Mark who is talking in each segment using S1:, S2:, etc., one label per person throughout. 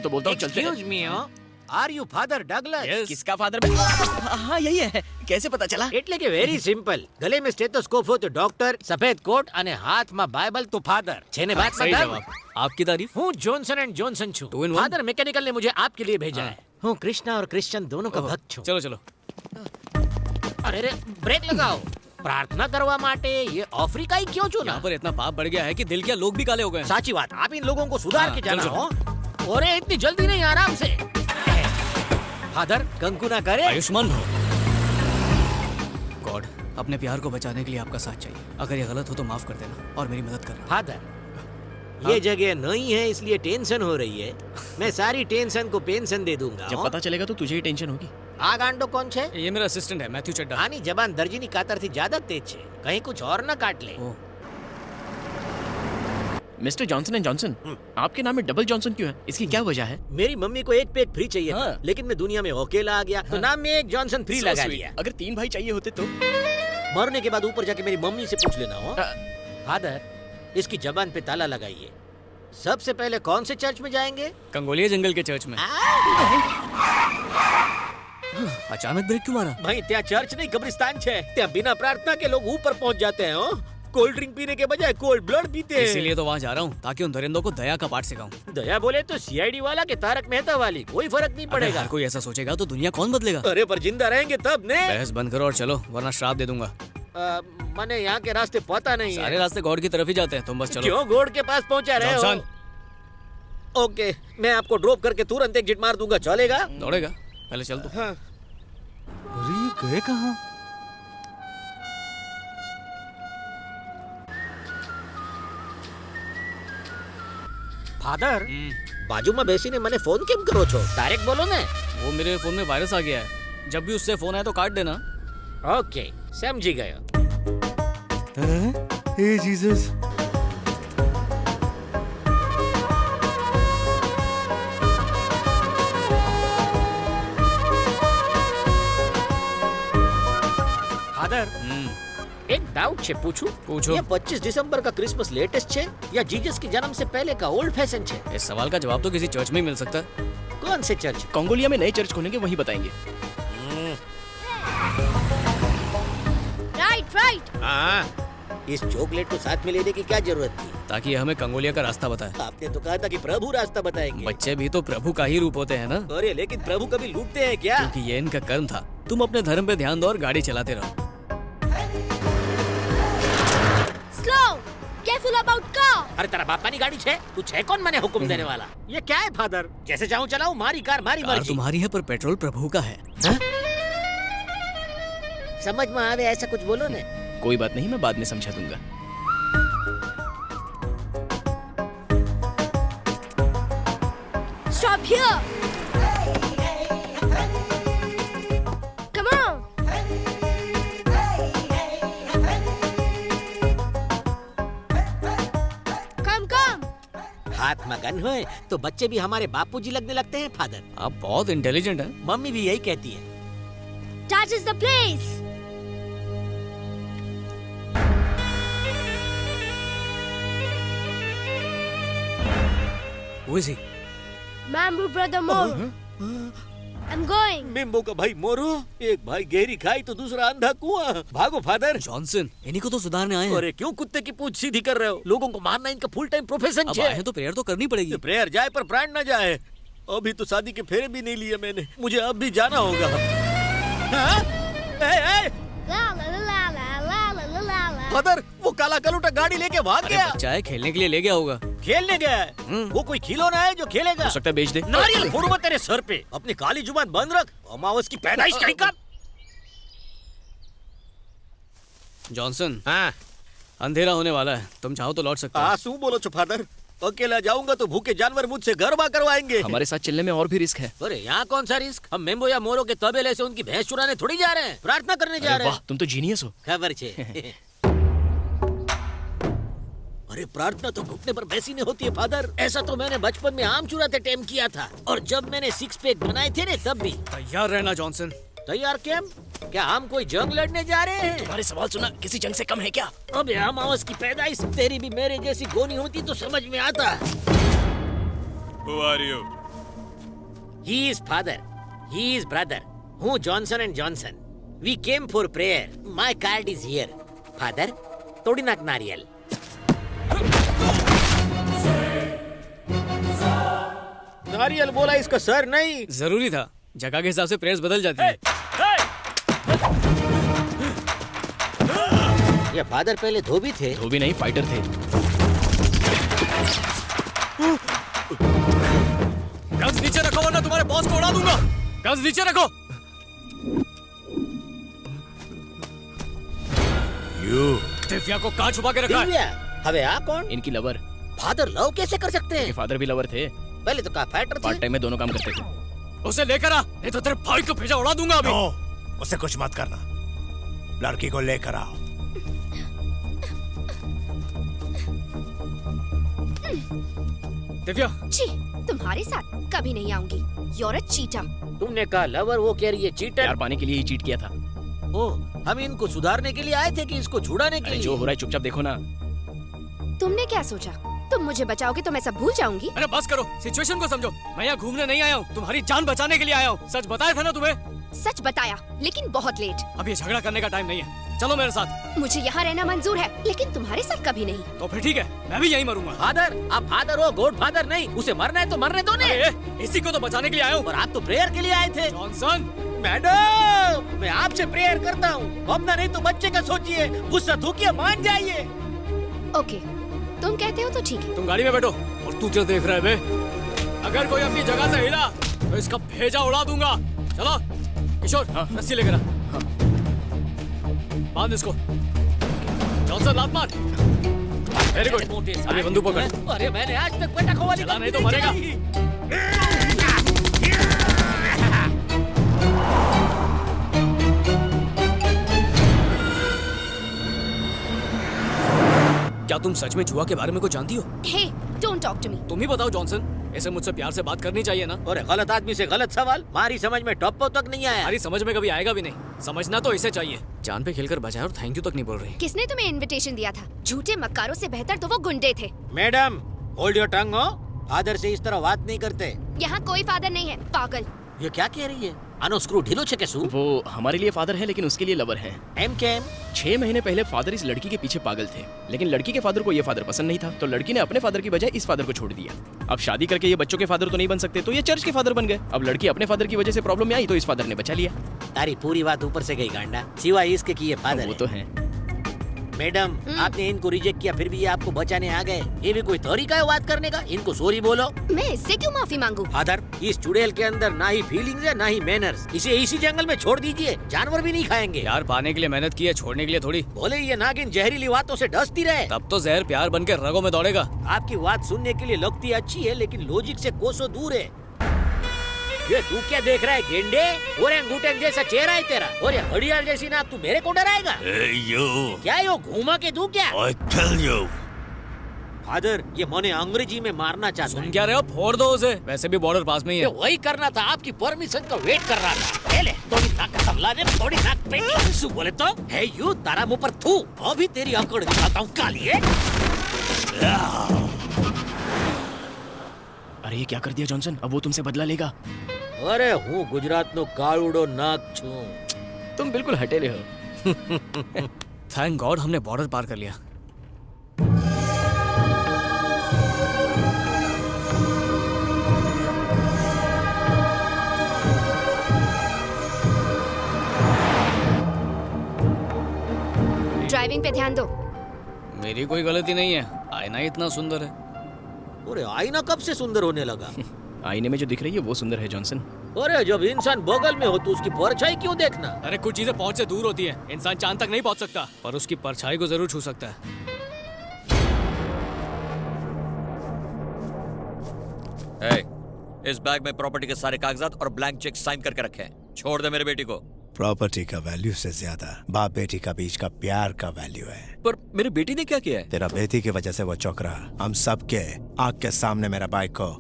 S1: मैं तो बोलता हूँ चलते हैं।
S2: Excuse me, are you father Douglas?
S1: किसका फादर? हाँ यही है। कैसे पता चला?
S2: એટલે કે વેરી સિમ્પલ. ગલે में स्टेथोस्कोप हो तो डॉक्टर, सफेद कोट અને હાથમાં બાઇબલ તો फादर. છે ने बात
S1: सही
S2: मतलब?
S1: जवाब। आपकी तारीफ?
S2: हूँ जॉनसन एंड जॉनसन छूं.
S1: Two in one?
S2: Father mechanical ने मुझे आपके लिए भेजा है. हूँ कृष्णा और क्रिश्चियन दोनों का भक्त छूं.
S1: चलो चलो।
S2: अरे रे ब्रेक लगाओ. प्रार्थना करवा माटे ये अफ्रीकाई क्यों चुना?
S1: यहाँ पर इतना पाप बढ़ गया है कि दिल क्या लोग भी काले हो गए हैं।
S2: साची बात. आप इन लोगों को सुधार
S1: हाँ,
S2: के जाना
S1: चलो,
S2: हो. अरे इतनी जल्दी नहीं, आराम से. फादर कंकु ना करे.
S1: आयुष्मान भव। गॉड, अपने प्यार को बचाने के लिए आपका साथ चाहिए। अगर ये गलत हो तो माफ कर देना और मेरी मदद करना।
S2: फादर ये जगह नहीं है इसलिए टेंशन हो रही है. मैं सारी टेंशन को पेंशन दे दूंगा.
S1: जब पता चलेगा तो तुझे ही टेंशन होगी।
S2: आ गांडो कौन छे?
S1: ये मेरा असिस्टेंट है मैथ्यू चड्डा।
S2: आनी जबान दर्जीनी कातर थी ज्यादा तेज छे. कहीं कुछ और न काट ले.
S1: मिस्टर जॉनसन एंड जॉनसन, आपके नाम में डबल जॉनसन क्यों है? इसकी क्या वजह है?
S2: मेरी मम्मी को एक पे एक फ्री चाहिए था, लेकिन मैं दुनिया में अकेला आ गया तो नाम में एक जॉनसन फ्री लगा लिया.
S1: अगर 3 भाई चाहिए होते तो?
S2: मरने के बाद ऊपर जाके मेरी मम्मी से पूछ लेना. हो फादर इसकी जबान पे ताला लगाइए. सबसे पहले कौन से चर्च में जाएंगे?
S1: कंगोलिया जंगल के चर्च में। अचानक ब्रेक क्यों मारा?
S2: भाई त्या चर्च नहीं कब्रिस्तान छे. त्या बिना प्रार्थना के लोग ऊपर पहुंच जाते हैं. हो कोल्ड ड्रिंक पीने के बजाय कोल्ड ब्लड पीते हैं.
S1: इसीलिए तो वहाँ जा रहा हूँ ताकि उन दरिंदों को दया का पाठ सिखाऊं।
S2: दया बोले तो सीआईडी वाला के तारक मेहता वाली कोई फर्क नहीं पड़ेगा.
S1: हर कोई ऐसा सोचेगा तो दुनिया कौन बदलेगा?
S2: अरे पर जिंदा रहेंगे तब ने.
S1: बहस बंद करो और चलो वरना श्राप दे दूंगा।
S2: मैंने यहाँ के रास्ते पता नहीं
S1: सारे
S2: है.
S1: रास्ते गॉड की तरफ ही जाते हैं, तुम बस चलो।
S2: क्यों गॉड के पास पहुँचा रहे हो?
S1: जॉनसन।
S2: ओके मैं आपको ड्रॉप करके तुरंत एग्जिट मार दूंगा. चलेगा?
S1: दौड़ेगा? पहले चल तू।
S2: हाँ.
S1: अरे गए कहाँ?
S2: फादर બાજુમાં બેસીને મને ફોન કેમ કરો છો? ડાયરેક્ટ બોલો ને.
S1: वो मेरे फोन में वायरस आ गया है, जब भी उससे फोन आए तो काट देना।
S2: ओके समझी गयो.
S1: हे जीसस।
S2: फादर एक डाउट छे पूछूं?
S1: पूछो।
S2: ये 25 दिसंबर का क्रिसमस लेटेस्ट छे या जीसस के जन्म से पहले का ओल्ड फैशन छे?
S1: इस सवाल का जवाब तो किसी चर्च में ही मिल सकता है।
S2: कौन से चर्च?
S1: कंगोलिया में नए चर्च खोलेंगे, वहीं बताएंगे।
S3: राइट।
S2: हाँ इस चॉकलेट को साथ में लेने की क्या जरूरत थी?
S1: ताकि हमें कंगोलिया का रास्ता बताए।
S2: आपने तो कहा था कि प्रभु रास्ता बताएंगे.
S1: बच्चे भी तो प्रभु का ही रूप होते हैं ना।
S2: अरे लेकिन प्रभु कभी लूटते हैं क्या?
S1: क्योंकि ये इनका कर्म था। तुम अपने धर्म पे ध्यान दो और गाड़ी चलाते रहो।
S3: Slow, careful about car.
S2: अरे तेरा बापा की गाड़ी छे, तू छे कौन मैंने हुक्म देने वाला? ये क्या है फादर? जैसे चाहूं चलाऊं, मारी कार मारी
S1: कार
S2: मर्जी.
S1: तुम्हारी है पर पेट्रोल प्रभु का है।
S2: समझ में आवे ऐसा कुछ बोलो ने.
S1: कोई बात नहीं, मैं बाद में समझा दूंगा।
S3: Stop here. Come on. Come.
S2: हाथ में गन होए तो बच्चे भी हमारे बापूजी लगने लगते हैं फादर.
S1: आप बहुत इंटेलिजेंट हैं।
S2: मम्मी भी यही कहती है.
S3: That is the place.
S1: Who is he?
S3: Mambu brother Moro. I'm going.
S2: मिम्बो का भाई मोरो, एक भाई गहरी खाई तो दूसरा अंधा कुआं. भागो फादर.
S1: जॉनसन, इन्हीं को तो सुधारने आए हैं।
S2: अरे क्यों कुत्ते की पूंछ सीधी कर रहे हो? लोगों को मारना इनका फुल टाइम प्रोफेशन
S1: अब
S2: छे.
S1: आए हैं तो प्रेयर तो करनी पड़ेगी।
S2: प्रेयर जाए पर प्राण न जाए. अभी तो शादी के फेरे भी नहीं लिए मैंने. मुझे अब भी जाना होगा. हाँ? ए,
S3: La la la la la la la la la.
S2: Father वो काला कलूटा गाड़ी लेके भाग
S1: अरे
S2: गया.
S1: बच्चा है, खेलने के लिए ले गया होगा।
S2: खेलने गया है. वो कोई खिलौना है जो खेलेगा?
S1: हो सकता है बेच दे।
S2: नारियल फोड़ूंगा तेरे सर पे. अपनी काली जुबान बंद रख. अमावस की पैदाइश कहीं का.
S1: जॉनसन,
S2: हाँ
S1: अंधेरा होने वाला है, तुम चाहो तो लौट सकते हो।
S2: आंसू बोलो छो फादर. अकेला जाऊंगा तो भूखे जानवर मुझसे गरबा करवाएंगे.
S1: हमारे साथ चलने में और भी रिस्क है।
S2: अरे यहाँ कौन सा रिस्क? हम मेम्बो या मोरो के तबेले से उनकी भैंस चुराने थोड़ी जा रहे हैं. प्रार्थना करने जा
S1: अरे
S2: रहे
S1: वाह,
S2: हैं.
S1: तुम तो जीनियस हो।
S2: खबर छे. अरे प्रार्थना तो घुटने पर बैसी नहीं होती है फादर. ऐसा तो मैंने बचपन में आम चुराते टाइम किया था. और जब मैंने 6 पैक बनाए थे ने तब भी.
S1: तैयार रहना जॉनसन।
S2: तैयार केम? क्या हम कोई जंग लड़ने जा रहे हैं?
S1: तुम्हारे सवाल सुना किसी जंग से कम है क्या?
S2: अबे अमावस की पैदाइश. तेरी भी मेरे जैसी गोनी होती तो समझ में आता.
S4: Who are you?
S2: He is father. He is brother. हूँ Johnson and Johnson. We came for prayer. My card is here. Father, तोड़ी नाक नारियल. नारियल बोला इसका सर नहीं.
S1: जरूरी था. जगह के हिसाब से प्रेयर्स बदल जाती है.
S2: ये फादर पहले धोबी थे.
S1: धोबी नहीं, फाइटर थे. गन्स नीचे रखो वरना तुम्हारे बॉस को उड़ा दूंगा. गन्स नीचे रखो. दिव्या को कहाँ छुपा के रखा है?
S2: दिव्या? हवे आ कौन?
S1: इनकी लवर.
S2: फादर लव कैसे कर सकते हैं?
S1: फादर भी लवर थे.
S2: पहले तो कहा फाइटर थे.
S1: पार्ट टाइम में दोनों काम करते थे. उसे लेकर आ, नहीं तो तेरे भाई को भेजा उड़ा दूंगा अभी.
S4: उसे कुछ मत करना. लड़की को लेकर आओ.
S1: दिव्या.
S5: छी, तुम्हारे साथ कभी नहीं आऊंगी. You're a cheater.
S2: तुमने कहा लवर, वो कह रही है चीटर.
S1: प्यार पाने के लिए ही चीट किया था.
S2: ओ, हम इनको सुधारने के लिए आए थे कि इसको छुड़ाने के
S1: अरे
S2: लिए?
S1: जो हो रहा है चुपचाप देखो ना.
S5: तुमने क्या सोचा? तुम मुझे बचाओगे तो मैं सब भूल जाऊंगी?
S1: अरे बस करो, सिचुएशन को समझो. मैं यहाँ घूमने नहीं आया हूँ, तुम्हारी जान बचाने के लिए आया हूँ. सच बताया था ना तुम्हें.
S5: सच बताया, लेकिन बहुत लेट.
S1: अब ये झगड़ा करने का टाइम नहीं है. चलो मेरे साथ.
S5: मुझे यहाँ रहना मंजूर है, लेकिन तुम्हारे साथ कभी नहीं.
S1: तो फिर ठीक है, मैं भी यहीं मरूंगा.
S2: फादर, आप फादर हो, गॉड फादर नहीं. उसे मरना है तो मरने दो ने.
S1: अरे, इसी को तो बचाने के लिए आया हूँ.
S2: और आप तो प्रेयर के लिए आए थे.
S1: जॉनसन.
S2: मैडम, मैं आपसे प्रेयर करता हूँ. अपना नहीं तो बच्चे का सोचिए. गुस्सा थूकिए, मान जाइए.
S5: ओके, तुम कहते हो तो ठीक है.
S1: तुम गाड़ी में बैठो. और तू क्या देख रहा है बे? अगर कोई अपनी जगह से हिला तो इसका भेजा उड़ा दूंगा. चलो किशोर, रस्सी लेकर आ. बांध इसको. जॉनसन लात मार. Very good. अभी बंदूक पकड़.
S2: अरे मैंने आज तक पटाखों वाली
S1: चला नहीं तो मरेगा. क्या तुम सच में जुआ के बारे में कुछ जानती हो?
S5: हे, डोंट टॉक टू मी.
S1: तुम ही बताओ जॉनसन. ऐसे मुझसे प्यार से बात करनी चाहिए ना.
S2: और गलत आदमी से गलत सवाल. हमारी समझ में टॉप तक नहीं आया.
S1: हमारी समझ में कभी आएगा भी नहीं. समझना तो इसे चाहिए. जान पे खेलकर बचाया और थैंक यू तक नहीं बोल रही.
S5: किसने तुम्हें इनविटेशन दिया था? झूठे मक्कारों से बेहतर तो वो गुंडे थे.
S2: Madam, hold your tongue. हो, फादर से इस तरह बात नहीं करते.
S5: यहाँ कोई फादर नहीं है, पागल.
S2: ये क्या कह रही है? आनो स्क्रू ढीलो छे केसु.
S1: वो हमारे लिए फादर है लेकिन उसके लिए लवर है.
S2: एम के एम.
S1: 6 महीने पहले फादर इस लड़की के पीछे पागल थे, लेकिन लड़की के फादर को ये फादर पसंद नहीं था, तो लड़की ने अपने फादर की बजाय इस फादर को छोड़ दिया. अब शादी करके ये बच्चों के फादर तो नहीं बन सकते, तो ये चर्च के फादर बन गए. अब लड़की अपने फादर की वजह से प्रॉब्लम में आई तो इस फादर ने बचा लिया.
S2: तारी पूरी बात ऊपर से गई गांडा. सिवाय इसके कि ये फादर
S1: वो
S2: है.
S1: तो है.
S2: मैडम, आपने इनको रिजेक्ट किया, फिर भी ये आपको बचाने आ गए. ये भी कोई तरीका है बात करने का? इनको सॉरी बोलो.
S5: मैं इससे क्यों माफी मांगू?
S2: फादर, इस चुड़ैल के अंदर ना ही फीलिंग्स है ना ही मैनर्स. इसे इसी जंगल में छोड़ दीजिए. जानवर भी नहीं खाएंगे.
S1: प्यार पाने के लिए मेहनत की है, छोड़ने के लिए थोड़ी.
S2: बोले ये नागिन जहरीली बातों से डसती रहे.
S1: तब तो जहर प्यार बन के रगों में दौड़ेगा.
S2: आपकी बात सुनने के लिए लगती अच्छी है, लेकिन लॉजिक से कोसों दूर है. ये तू क्या देख रहा है गेंडे? ओरेंगुटेन जैसा चेहरा है तेरा, और ये घड़ियाल जैसी नाक. तू मेरे को डराएगा? क्या यो घूमा के तू क्या? फादर, ये मने अंग्रेजी में मारना चाहता
S1: सुन
S2: है.
S1: क्या रहे हो? फोड़ दो उसे. वैसे भी बॉर्डर पास में ही
S2: ये
S1: है.
S2: वही करना था. आपकी परमिशन का वेट कर रहा था. ले थोड़ी नाक का तबला दे, थोड़ी नाक पे सु बोले तो है यू तारा मुंह पर थू. अभी तेरी अकड़ दिखाता हूँ कालिए.
S1: अरे ये क्या कर दिया जॉनसन? अब वो तुमसे बदला लेगा.
S2: अरे हूँ गुजरात नो काळुडो नाक छू.
S1: तुम बिल्कुल हटेले हो. थैंक गॉड हमने बॉर्डर पार कर लिया.
S5: ड्राइविंग पे ध्यान दो.
S1: मेरी कोई गलती नहीं है. आईना इतना सुंदर है.
S2: अरे आईना कब से सुंदर होने लगा?
S1: आईने में जो दिख रही है वो सुंदर है जॉनसन.
S2: अरे जब इंसान बगल में हो तो उसकी परछाई क्यों देखना?
S1: अरे कुछ चीजें पहुंच से दूर होती है. इंसान चांद तक नहीं पहुंच सकता, पर उसकी परछाई को जरूर छू सकता है.
S6: इस बैग में प्रॉपर्टी के सारे कागजात और ब्लैंक चेक साइन करके रखे हैं. छोड़ दे मेरे बेटी को.
S4: प्रॉपर्टी का वैल्यू से ज्यादा बाप बेटी का बीच का प्यार का वैल्यू है.
S6: पर मेरी बेटी ने क्या किया है?
S4: तेरा बेटी की वजह से वो चौंक रहा. हम सबके आंख के सामने मेरा बाइक को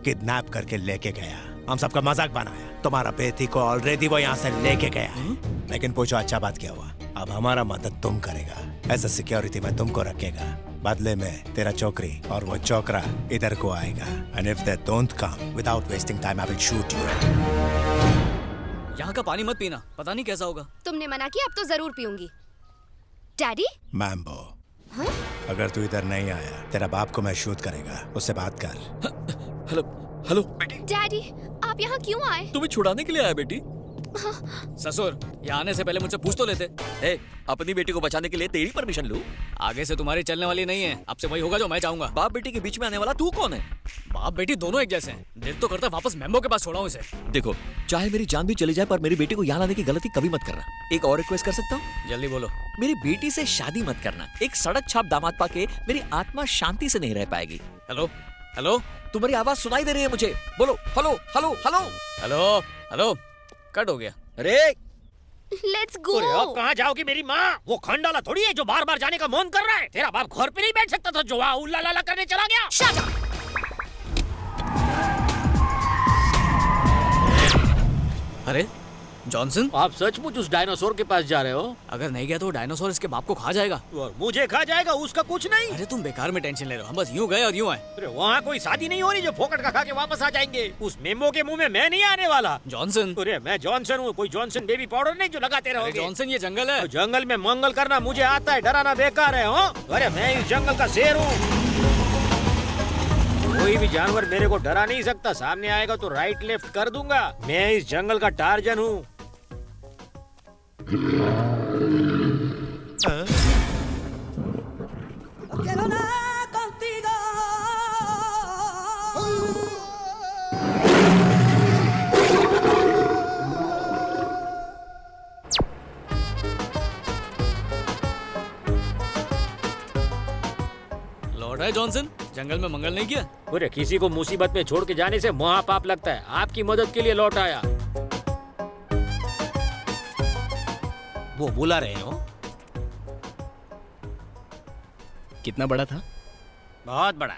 S4: किडनैप करके लेके गया. हम सबका मजाक बनाया. तुम्हारा बेटी को ऑलरेडी वो यहाँ से लेके गया है. लेकिन पूछो अच्छा बात क्या हुआ? अब हमारा मदद तुम करेगा. एज अ सिक्योरिटी में तुमको रखेगा. बदले में तेरा चौकरी और वो चौकरा इधर को आएगा। And if they don't come, without wasting time, I will shoot you.
S7: यहाँ का पानी मत पीना, पता नहीं कैसा होगा।
S5: तुमने मना किया, अब तो जरूर पीऊंगी। डैडी?
S4: मैम्बो, अगर तू इधर नहीं आया, तेरा बाप को मैं शूट करेगा। उससे बात कर।
S6: हेलो हेलो बेटी,
S5: डैडी, आप यहाँ क्यों आए?
S6: तुम्हें छुड़ाने के लिए आया बेटी।
S7: ससुर, यहाँ आने से पहले मुझसे पूछ तो लेते।
S6: ए, अपनी बेटी को बचाने के लिए तेरी परमिशन लूं?
S7: आगे से तुम्हारी चलने वाली नहीं है, अब से वही होगा जो मैं चाहूंगा।
S6: बाप बेटी के बीच में आने वाला तू कौन है?
S7: बाप बेटी दोनों एक जैसे हैं। दिल तो करता है वापस मैम्बो के पास छोड़ाऊं इसे।
S6: देखो, चाहे मेरी जान भी चली जाए पर मेरी बेटी को यहाँ लाने की गलती कभी मत करना। एक और रिक्वेस्ट कर सकता हूँ?
S7: जल्दी बोलो।
S6: मेरी बेटी से शादी मत करना। एक सड़क छाप दामाद पाके मेरी आत्मा शांति से नहीं रह पाएगी।
S7: हेलो हेलो,
S6: तुम्हारी आवाज सुनाई दे रही है मुझे, बोलो hello hello hello
S7: hello hello. Cut हो गया।
S6: अरे
S5: लेट्स गो।
S2: अरे अब कहाँ जाओगी मेरी माँ? वो खंडाला थोड़ी है जो बार बार जाने का मन कर रहा है। तेरा बाप घर पे नहीं बैठ सकता था जो वहाँ उल्ला लाला करने चला गया।
S5: Shut up.
S7: अरे जॉनसन,
S2: आप सचमुच उस डायनासोर के पास जा रहे हो?
S7: अगर नहीं गया तो डायनासोर इसके बाप को खा जाएगा।
S2: और मुझे खा जाएगा, उसका कुछ नहीं।
S7: अरे तुम बेकार में टेंशन ले रहे हो, हम बस यूं गए और यूं आए।
S2: अरे वहाँ कोई शादी नहीं हो रही जो फोकट का खा के वापस आ जाएंगे। उस मेम्बो के मुंह में मैं नहीं आने वाला।
S7: जॉनसन,
S2: अरे मैं जॉनसन हूँ, कोई जॉनसन बेबी पाउडर नहीं जो लगाते
S7: अरे
S2: रहोगे।
S7: जॉनसन ये जंगल है।
S2: तो जंगल में मंगल करना मुझे आता है, डराना बेकार है। हो? अरे मैं इस जंगल का शेर हूँ। कोई भी जानवर मेरे को डरा नहीं सकता। सामने आएगा तो राइट लेफ्ट कर दूंगा। मैं इस जंगल का टार्जन हूँ।
S7: लौट है जॉनसन, जंगल में मंगल नहीं किया।
S2: अरे किसी को मुसीबत में छोड़ के जाने से महापाप लगता है। आपकी मदद के लिए लौट आया। वो बुला रहे हो?
S1: कितना बड़ा था?
S2: बहुत बड़ा।